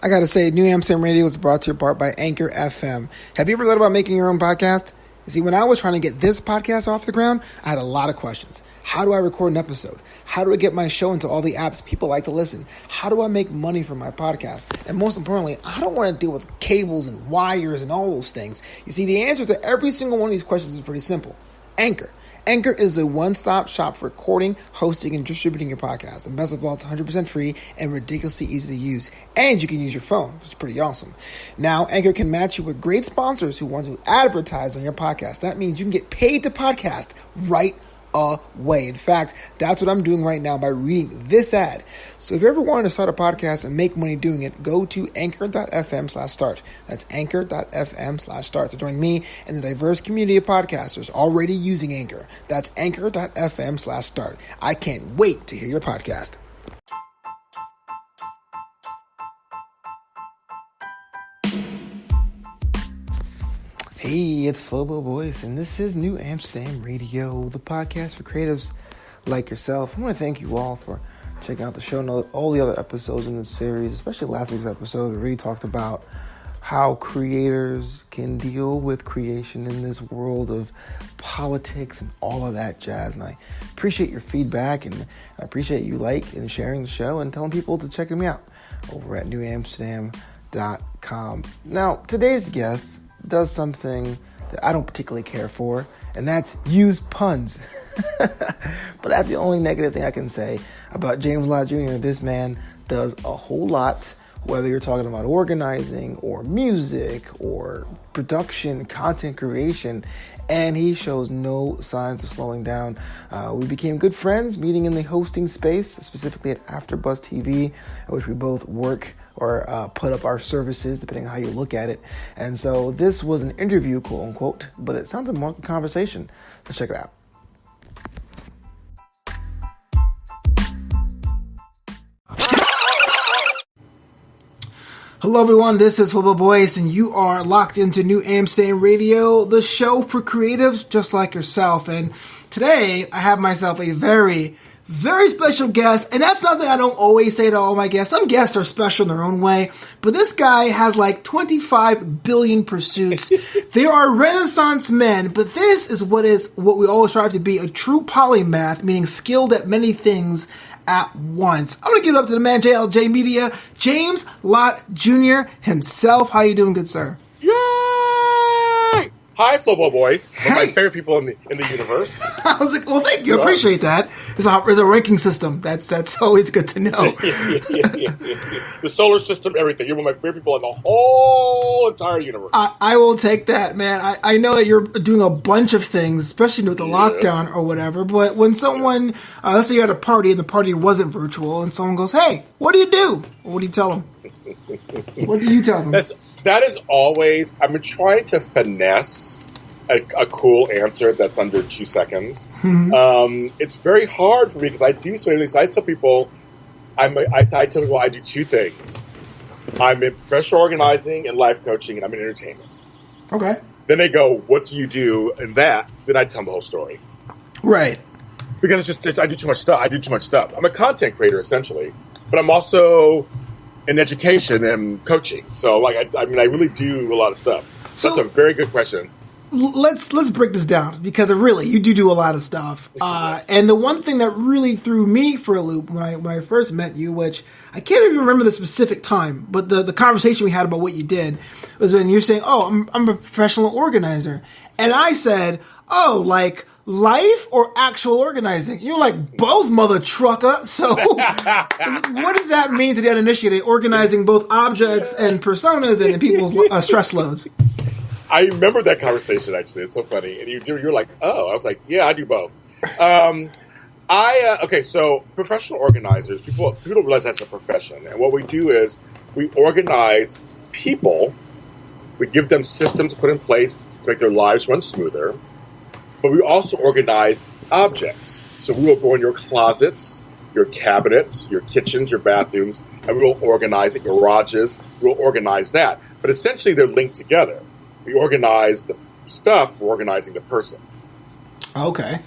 I got to say, New Amsterdam Radio is brought to you part by Anchor FM. Have you ever thought about making your own podcast? You see, when I was trying to get this podcast off the ground, I had a lot of questions. How do I record an episode? How do I get my show into all the apps people like to listen? How do I make money from my podcast? And most importantly, I don't want to deal with cables and wires and all those things. You see, the answer to every single one of these questions is pretty simple. Anchor. Anchor is the one-stop shop for recording, hosting, and distributing your podcast. And best of all, it's 100% free and ridiculously easy to use. And you can use your phone, which is pretty awesome. Now, Anchor can match you with great sponsors who want to advertise on your podcast. That means you can get paid to podcast right away. In fact, that's what I'm doing right now by reading this ad. So if you ever wanted to start a podcast and make money doing it, go to anchor.fm/start. That's anchor.fm/start to join me and the diverse community of podcasters already using Anchor. That's anchor.fm/start. I can't wait to hear your podcast. Hey, it's Flobo Voice, and this is New Amsterdam Radio, the podcast for creatives like yourself. I want to thank you all for checking out the show and all the other episodes in this series, especially last week's episode. We really talked about how creators can deal with creation in this world of politics and all of that jazz. And I appreciate your feedback, and I appreciate you and sharing the show and telling people to check me out over at newamsterdam.com. Now, today's guest does something that I don't particularly care for, and that's use puns. But that's the only negative thing I can say about James Lott Jr. This man does a whole lot, whether you're talking about organizing or music or production, content creation, and he shows no signs of slowing down. We became good friends, meeting in the hosting space, specifically at AfterBuzz TV, at which we both work or put up our services, depending on how you look at it. And so this was an interview, quote unquote, but it sounded more like a conversation. Let's check it out. Hello everyone, this is Flobo Voice, and you are locked into New Amsterdam Radio, the show for creatives just like yourself. And today I have myself a very special guest, and that's something I don't always say to all my guests. Some guests are special in their own way, but this guy has like 25 billion pursuits. There are Renaissance men, but this is what we all strive to be, a true polymath, meaning skilled at many things at once. I'm going to give it up to the man, JLJ Media, James Lott Jr. himself. How you doing, good sir? Yay! Hi, Flobo Boys. One of my favorite people in the universe. I was like, well, thank you. I appreciate that. There's a ranking system. That's always good to know. The solar system, everything. You're one of my favorite people in the whole entire universe. I will take that, man. I know that you're doing a bunch of things, especially with the lockdown or whatever, but when someone, let's say you're at a party and the party wasn't virtual and someone goes, hey, what do you do? What do you tell them? What do you tell them? That is always, I've been trying to finesse a cool answer that's under 2 seconds. Mm-hmm. It's very hard for me because I do so many things. I tell people, I do two things. I'm in professional organizing and life coaching, and I'm in entertainment. Okay. Then they go, what do you do in that? Then I tell them the whole story. Right. Because I do too much stuff. I'm a content creator, essentially. But I'm also in education and coaching. So, I really do a lot of stuff. So that's a very good question. Let's break this down, because really, you do a lot of stuff. And the one thing that really threw me for a loop when I first met you, which I can't even remember the specific time, but the conversation we had about what you did was when you're saying, oh, I'm a professional organizer. And I said, oh, like life or actual organizing? You're like, both, mother trucker. So what does that mean to the uninitiated, organizing both objects and personas and people's stress loads? I remember that conversation, actually. It's so funny. And you're like, oh. I was like, yeah, I do both. So professional organizers, people don't realize that's a profession. And what we do is we organize people. We give them systems put in place to make their lives run smoother. But we also organize objects. So we will go in your closets, your cabinets, your kitchens, your bathrooms, and we will organize it, your garages. We will organize that. But essentially, they're linked together. We organize the stuff, we're organizing the person. Okay.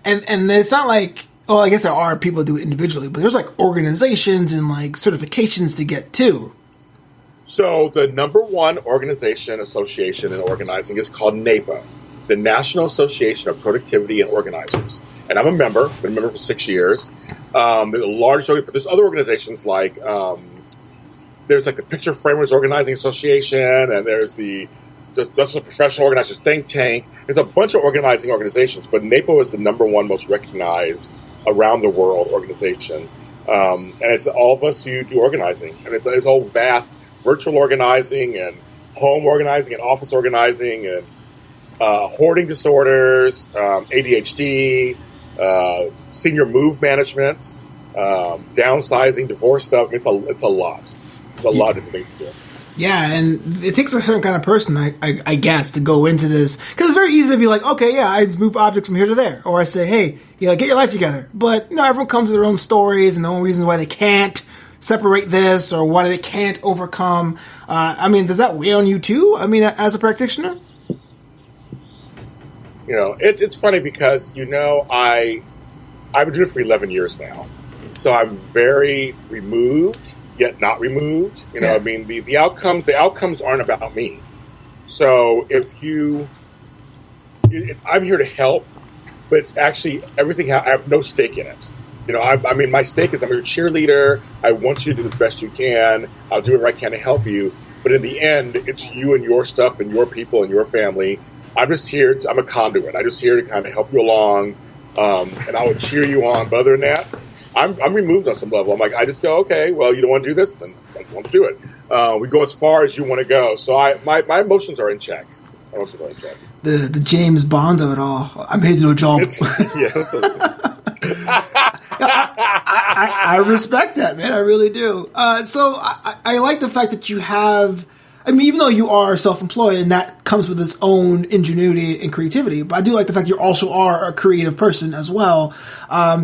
And it's not like, well, I guess there are people who do it individually, but there's like organizations and like certifications to get too. So the number one organization, association in organizing is called NAPO, the National Association of Productivity and Organizers. And I'm a member, been a member for 6 years. There's a large, but there's other organizations like, there's like the Picture Framers Organizing Association, and there's the Professional Organizers Think Tank. There's a bunch of organizing organizations, but NAPO is the number one most recognized around the world organization. And it's all of us who do organizing. And it's all vast virtual organizing and home organizing and office organizing and hoarding disorders, ADHD, senior move management, downsizing, divorce stuff. It's a lot. It's a lot of different things to do. Yeah, and it takes a certain kind of person, I guess, to go into this. Because it's very easy to be like, okay, yeah, I just move objects from here to there. Or I say, hey, get your life together. But, everyone comes with their own stories and their own reasons why they can't separate this or why they can't overcome. Does that weigh on you too? As a practitioner? It's funny because, I've been doing it for 11 years now. So I'm very removed, yet not removed. The outcomes aren't about me. So I'm here to help, but it's actually everything. I have no stake in it. My stake is I'm your cheerleader. I want you to do the best you can. I'll do whatever I can to help you. But in the end, it's you and your stuff and your people and your family. I'm just here. I'm a conduit. I'm just here to kind of help you along, and I will cheer you on. But other than that, I'm removed on some level. I'm like, I just go, okay, well, you don't want to do this, then I don't want to do it. We go as far as you want to go. So my emotions are in check. My emotions are in check. The James Bond of it all. I'm here to do a job. I respect that, man. I really do. So I like the fact that you have. Even though you are self-employed and that comes with its own ingenuity and creativity, but I do like the fact you also are a creative person as well.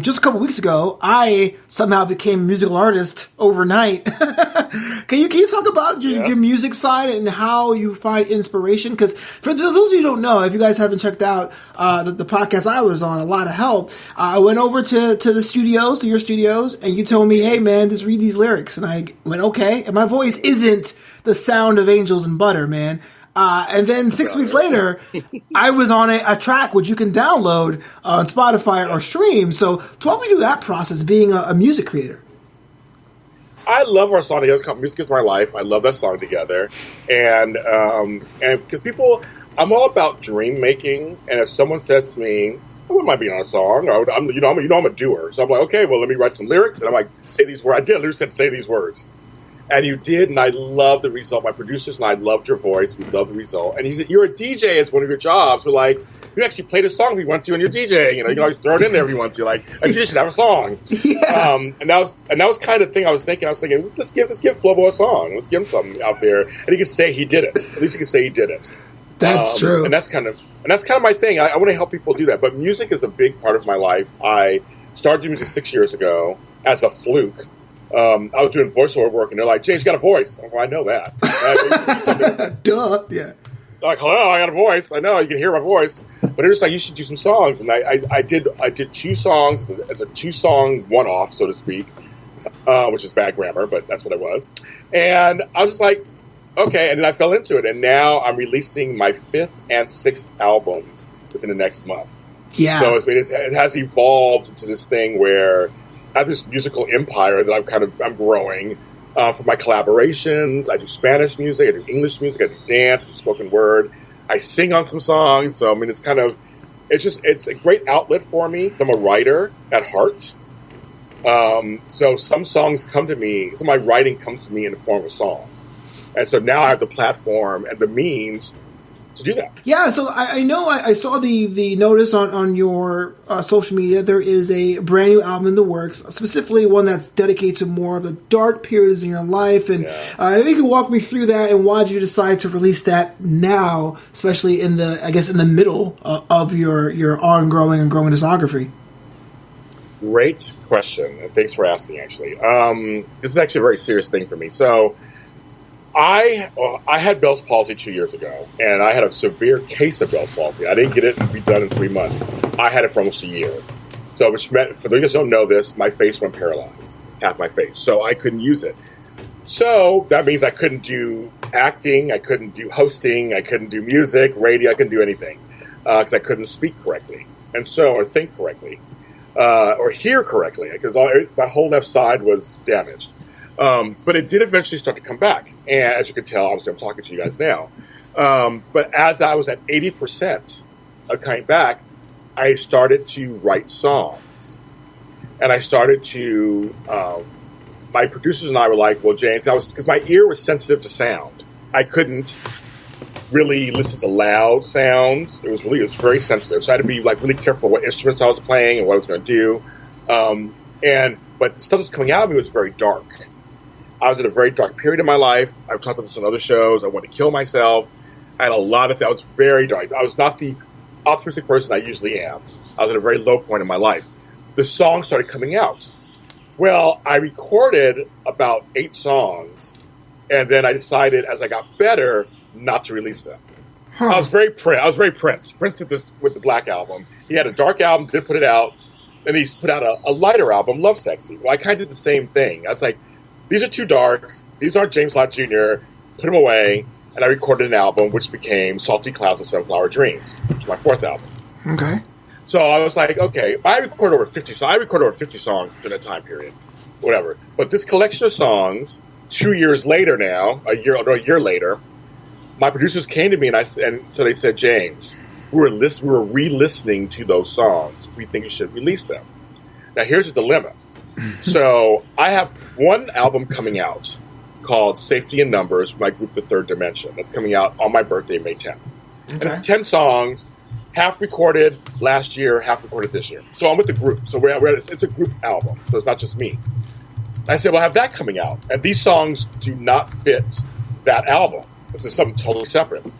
Just a couple weeks ago, I somehow became a musical artist overnight. Can you talk about your music side and how you find inspiration? Because for those of you who don't know, if you guys haven't checked out the podcast I was on, A Lot of Help, I went over to the studios, to your studios, and you told me, hey man, just read these lyrics. And I went, okay. And my voice isn't the sound of angels and butter, man. And then 6 weeks later, I was on a track which you can download on Spotify or stream. So talk me through that process, being a music creator. I love our song together. It's called Music Is My Life. I love that song together. And because I'm all about dream making. And if someone says to me, I wouldn't mind being on a song. I'm a doer. So I'm like, okay, well, let me write some lyrics. And I'm like, say these words. I did literally say these words. And you did, and I love the result. My producers and I loved your voice. We loved the result. And he said, you're a DJ. It's one of your jobs. We're like, you actually played a song if you want to, and you're DJing. You can always throw it in there if you want to. Like, a DJ should have a song. Yeah. And that was kind of the thing I was thinking. let's give Flobo a song. Let's give him something out there. And he could say he did it. At least he could say he did it. That's true. And that's kind of my thing. I want to help people do that. But music is a big part of my life. I started doing music 6 years ago as a fluke. I was doing voiceover work, and they're like, James, you got a voice. I'm like, well, I know that. Duh, yeah. Like, hello, I got a voice. I know, you can hear my voice. But they're just like, you should do some songs. And I did 2 songs as a 2-song one-off, so to speak, which is bad grammar, but that's what it was. And I was just like, okay. And then I fell into it. And now I'm releasing my 5th and 6th albums within the next month. Yeah. So it has evolved into this thing where I have this musical empire that I'm growing for my collaborations. I do Spanish music, I do English music, I do dance, I do spoken word. I sing on some songs. So it's a great outlet for me. I'm a writer at heart. So some songs come to me. Some of my writing comes to me in the form of a song, and so now I have the platform and the means to do that. Yeah, so I know I saw the notice on your social media. There is a brand new album in the works, specifically one that's dedicated to more of the dark periods in your life. And I think you can walk me through that and why did you decide to release that now, especially in the middle of your ongoing and growing discography? Great question, and thanks for asking, actually. This is actually a very serious thing for me. So I had Bell's palsy 2 years ago, and I had a severe case of Bell's palsy. I didn't get it to be done in 3 months. I had it for almost a year. So, which meant, for those who don't know this, my face went paralyzed, half my face. So I couldn't use it. So that means I couldn't do acting, I couldn't do hosting, I couldn't do music, radio, I couldn't do anything because I couldn't speak correctly, or think correctly, or hear correctly because my whole left side was damaged. But it did eventually start to come back, and as you can tell, obviously I'm talking to you guys now. But as I was at 80% of coming back, I started to write songs, and I started to. My producers and I were like, "Well, James, because my ear was sensitive to sound. I couldn't really listen to loud sounds. It was very sensitive. So I had to be like really careful what instruments I was playing and what I was going to do. But the stuff that was coming out of me was very dark. I was in a very dark period of my life. I've talked about this on other shows. I wanted to kill myself. I had a lot of that. I was very dark. I was not the optimistic person I usually am. I was at a very low point in my life. The songs started coming out. Well, I recorded about 8 songs, and then I decided as I got better not to release them. I was very Prince. Prince did this with the Black Album. He had a dark album, didn't put it out, and he put out a lighter album, Love Sexy. Well, I kind of did the same thing. I was like, these are too dark. These aren't James Lott Jr. Put them away, and I recorded an album which became Salty Clouds and Sunflower Dreams, which was my 4th album. Okay. So I was like, okay, I recorded over 50 songs. I recorded over 50 songs during that time period, whatever. But this collection of songs, 2 years later now, a year later, my producers came to me and so they said, James, we were re-listening to those songs. We think you should release them. Now here's the dilemma. So I have one album coming out called Safety in Numbers, my group, The Third Dimension. That's coming out on my birthday, May 10th. Okay. And it's 10 songs. Half recorded last year, half recorded this year. So I'm with the group. So it's a group album. So it's not just me. I said, well, I have that coming out. And these songs do not fit that album. This is something totally separate. And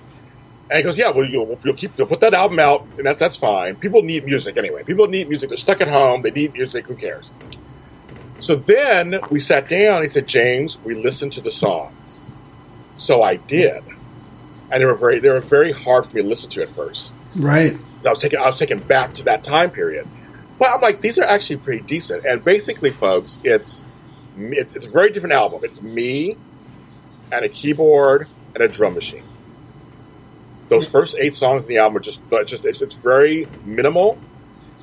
he goes, yeah, well, you'll put that album out, and that's fine. People need music anyway. People need music. They're stuck at home. They need music. Who cares? So then we sat down. And he said, James, we listened to the songs. So I did. And they were very hard for me to listen to at first. Right. I was taken back to that time period. But I'm like, these are actually pretty decent. And basically, folks, it's a very different album. It's me and a keyboard and a drum machine. Those first 8 songs in the album are it's very minimal.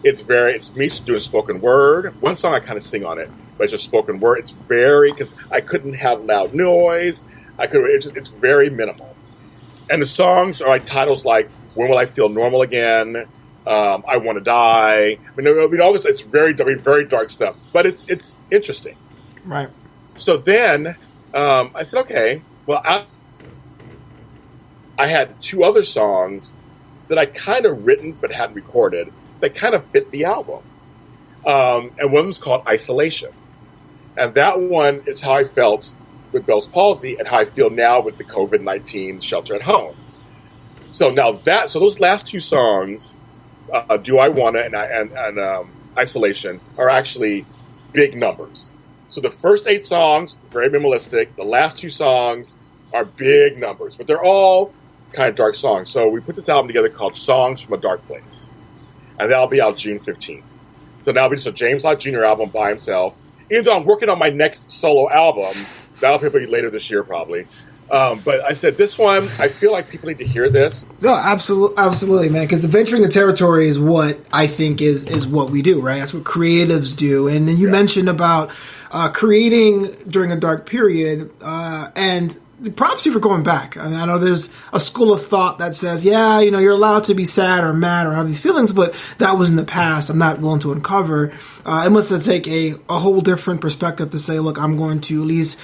It's me doing spoken word. One song I kind of sing on it, but it's just spoken word. It's because I couldn't have loud noise. It's very minimal. And the songs are like titles like When Will I Feel Normal Again? I Want to Die. I mean, all this. It's very dark stuff, but it's interesting. Right. So then I said, okay, well, I had 2 other songs that I kind of written but hadn't recorded that kind of fit the album, and one was called Isolation, and that one is how I felt with Bell's palsy and how I feel now with the COVID-19 shelter at home. So those last 2 songs, Do I Wanna and Isolation, are actually big numbers. So the first 8 songs, very minimalistic. The last 2 songs are big numbers, but they're all kind of dark songs. So we put this album together called Songs from a Dark Place, and that'll be out June 15th. So that'll be just a James Lott Jr. album by himself. Even though I'm working on my next solo album, that'll be later this year probably. But I said, this one, I feel like people need to hear this. No, absolutely, man. Because the venturing the territory is what I think is what we do, right? That's what creatives do. And then you mentioned about creating during a dark period, and the props you for going back. I mean, I know there's a school of thought that says, yeah, you're allowed to be sad or mad or have these feelings, but that was in the past. I'm not willing to uncover. It must take a whole different perspective to say, look, I'm going to at least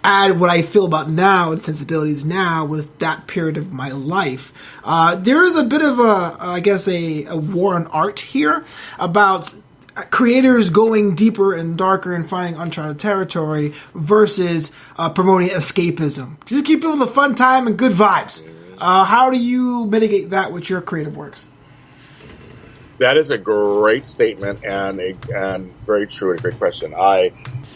add what I feel about now and sensibilities now with that period of my life. There is a bit of a war on art here about creators going deeper and darker and finding uncharted territory versus promoting escapism. Just keep people with a fun time and good vibes. How do you mitigate that with your creative works? That is a great statement and very true and a great question.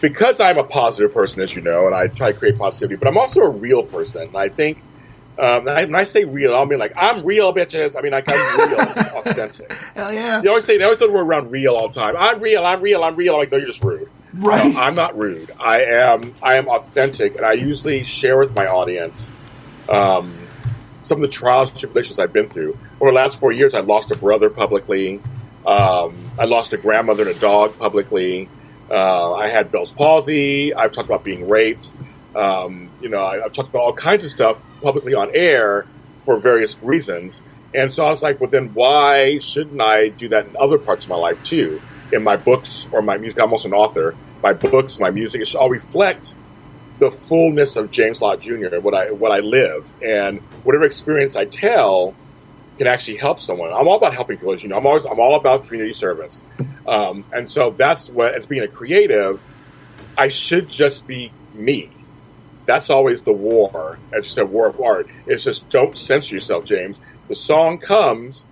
Because I'm a positive person, as you know, and I try to create positivity, but I'm also a real person. And I think when I say real, I mean like, I'm real, bitches. I mean, like, I'm real, authentic. Hell yeah. They always throw the word around real all the time. I'm real. I'm like, no, you're just rude. Right. No, I'm not rude. I am authentic, and I usually share with my audience some of the trials and tribulations I've been through. Over the last 4 years, I lost a brother publicly. I lost a grandmother and a dog publicly. I had Bell's palsy. I've talked about being raped. I've talked about all kinds of stuff publicly on air for various reasons. And so I was like, well, then why shouldn't I do that in other parts of my life too? In my books or my music, I'm also an author. My books, my music, it should all reflect the fullness of James Lott Jr., what I live. And whatever experience I tell can actually help someone. I'm all about helping people, as you know. I'm all about community service. And so that's what, as being a creative, I should just be me. That's always the war, as you said, war of art. It's just don't censor yourself, James. The song comes,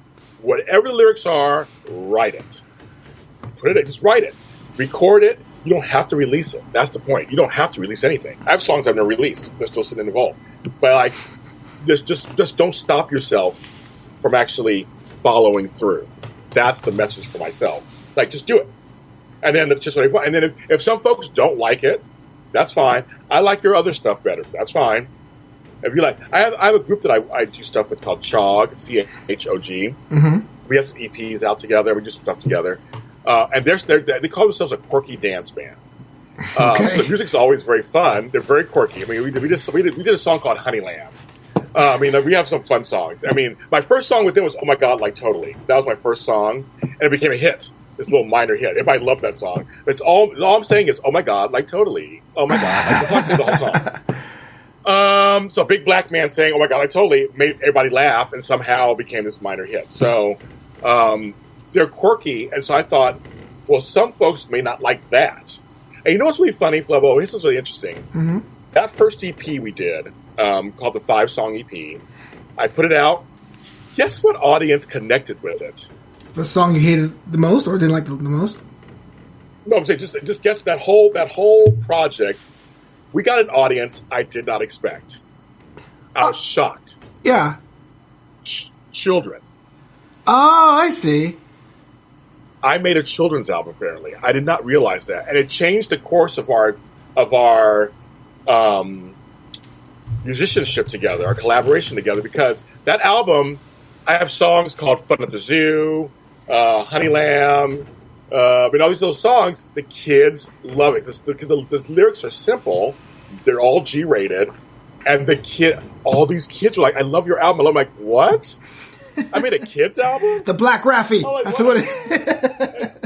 whatever the lyrics are, write it. Just write it. Record it. You don't have to release it. That's the point. You don't have to release anything. I have songs I've never released. They're still sitting in the vault. But just don't stop yourself from actually following through. That's the message for myself. It's like, just do it. And then it's just what I want. And then if some folks don't like it, that's fine. I like your other stuff better. That's fine. If you like, I have a group that I do stuff with called CHOG, CHOG. Mm-hmm. We have some EPs out together. We do some stuff together. And they call themselves a quirky dance band. Okay. So the music's always very fun. They're very quirky. I mean, we did a song called Honey Lamb. We have some fun songs. I mean, my first song with them was "Oh My God, Like Totally." That was my first song, and it became a hit. This little minor hit. Everybody loved that song. But all I'm saying is, "Oh my God, like totally." Oh my God, like, that's not the whole song. So a big black man saying, "Oh my God, like totally," made everybody laugh, and somehow became this minor hit. So they're quirky, and so I thought, well, some folks may not like that. And you know what's really funny, Flobo? This is really interesting. Mm-hmm. That first EP we did, called the 5-song EP, I put it out. Guess what audience connected with it? The song you hated the most or didn't like the most? No, I'm saying just guess that whole project. We got an audience I did not expect. I was shocked. Yeah. Children. Oh, I see. I made a children's album. Apparently, I did not realize that, and it changed the course of our musicianship together, our collaboration together. Because that album, I have songs called "Fun at the Zoo," "Honey Lamb," all these little songs. The kids love it. The lyrics are simple. They're all G-rated, and all these kids were like, "I love your album." I'm like, "What? I made a kids album?" The Black Raffi. Like, that's what it is.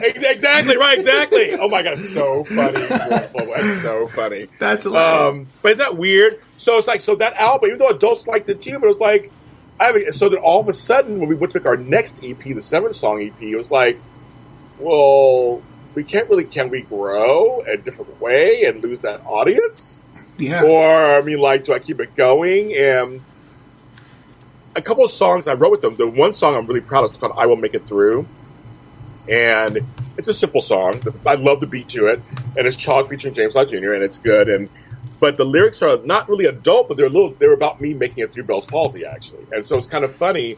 Exactly, right, exactly. Oh my God, it's so funny. That's so funny. That's hilarious. But isn't that weird? So it's like, that album, even though adults liked it too, but it was like, so then all of a sudden, when we went to make our next EP, the 7-song EP, it was like, well, can we grow a different way and lose that audience? Yeah. Or, do I keep it going? And a couple of songs I wrote with them, the one song I'm really proud of is called "I Will Make It Through." And it's a simple song. I love the beat to it. And it's CHOG featuring James Lott Jr., and it's good. But the lyrics are not really adult, but they're about me making it through Bell's palsy, actually. And so it's kind of funny.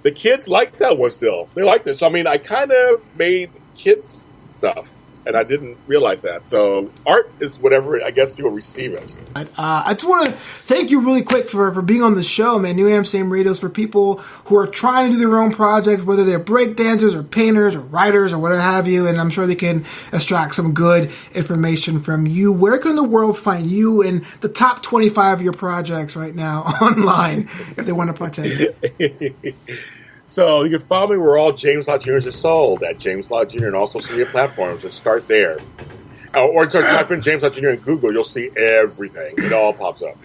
The kids like that one still. They like this. So, I kind of made kids stuff, and I didn't realize that. So art is whatever, I guess, people receive it. I just want to thank you really quick for being on the show, man. New Amsterdam Radio is for people who are trying to do their own projects, whether they're break dancers or painters or writers or whatever have you, and I'm sure they can extract some good information from you. Where can the world find you and the top 25 of your projects right now online if they want to partake? So you can follow me where all James Lott Jr. is sold, at James Lott Jr. and all social media platforms. Just start there. Or type in James Lott Jr. in Google. You'll see everything. It all pops up.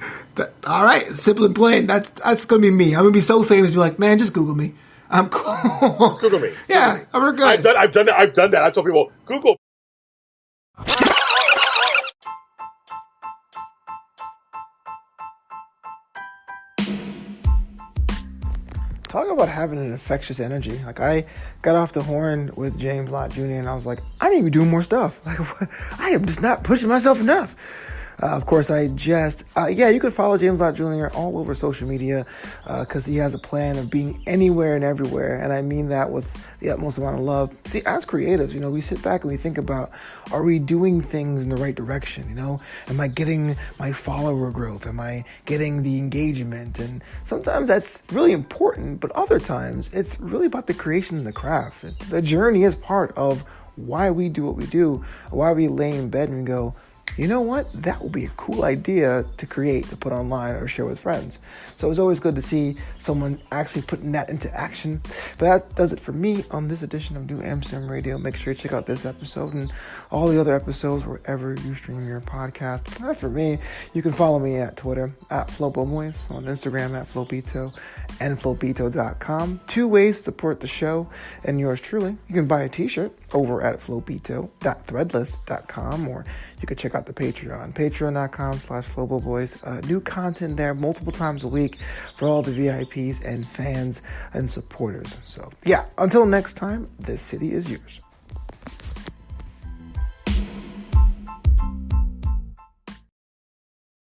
All right. Simple and plain. That's going to be me. I'm going to be so famous to be like, man, just Google me. I'm cool. Just Google me. Yeah, we're good. I've done that. I told people, Google. Talk about having an infectious energy. Like, I got off the horn with James Lott Jr. and I was like, I need to be doing more stuff. Like, I am just not pushing myself enough. Of course, you can follow James Lott Jr. all over social media because he has a plan of being anywhere and everywhere. And I mean that with the utmost amount of love. See, as creatives, we sit back and we think about, are we doing things in the right direction? Am I getting my follower growth? Am I getting the engagement? And sometimes that's really important, but other times it's really about the creation and the craft. The journey is part of why we do what we do, why we lay in bed and go, you know what? That would be a cool idea to create, to put online or share with friends. So it's always good to see someone actually putting that into action. But that does it for me on this edition of New Amsterdam Radio. Make sure you check out this episode and all the other episodes wherever you stream your podcast. Not for me, you can follow me at Twitter, at Flobo, on Instagram, at Flobito, and Flobito.com. 2 ways to support the show and yours truly. You can buy a t-shirt over at Flobito.threadless.com, or you can check out the Patreon, patreon.com/FloboBoys. New content there multiple times a week for all the VIPs and fans and supporters. So, yeah, until next time, this city is yours.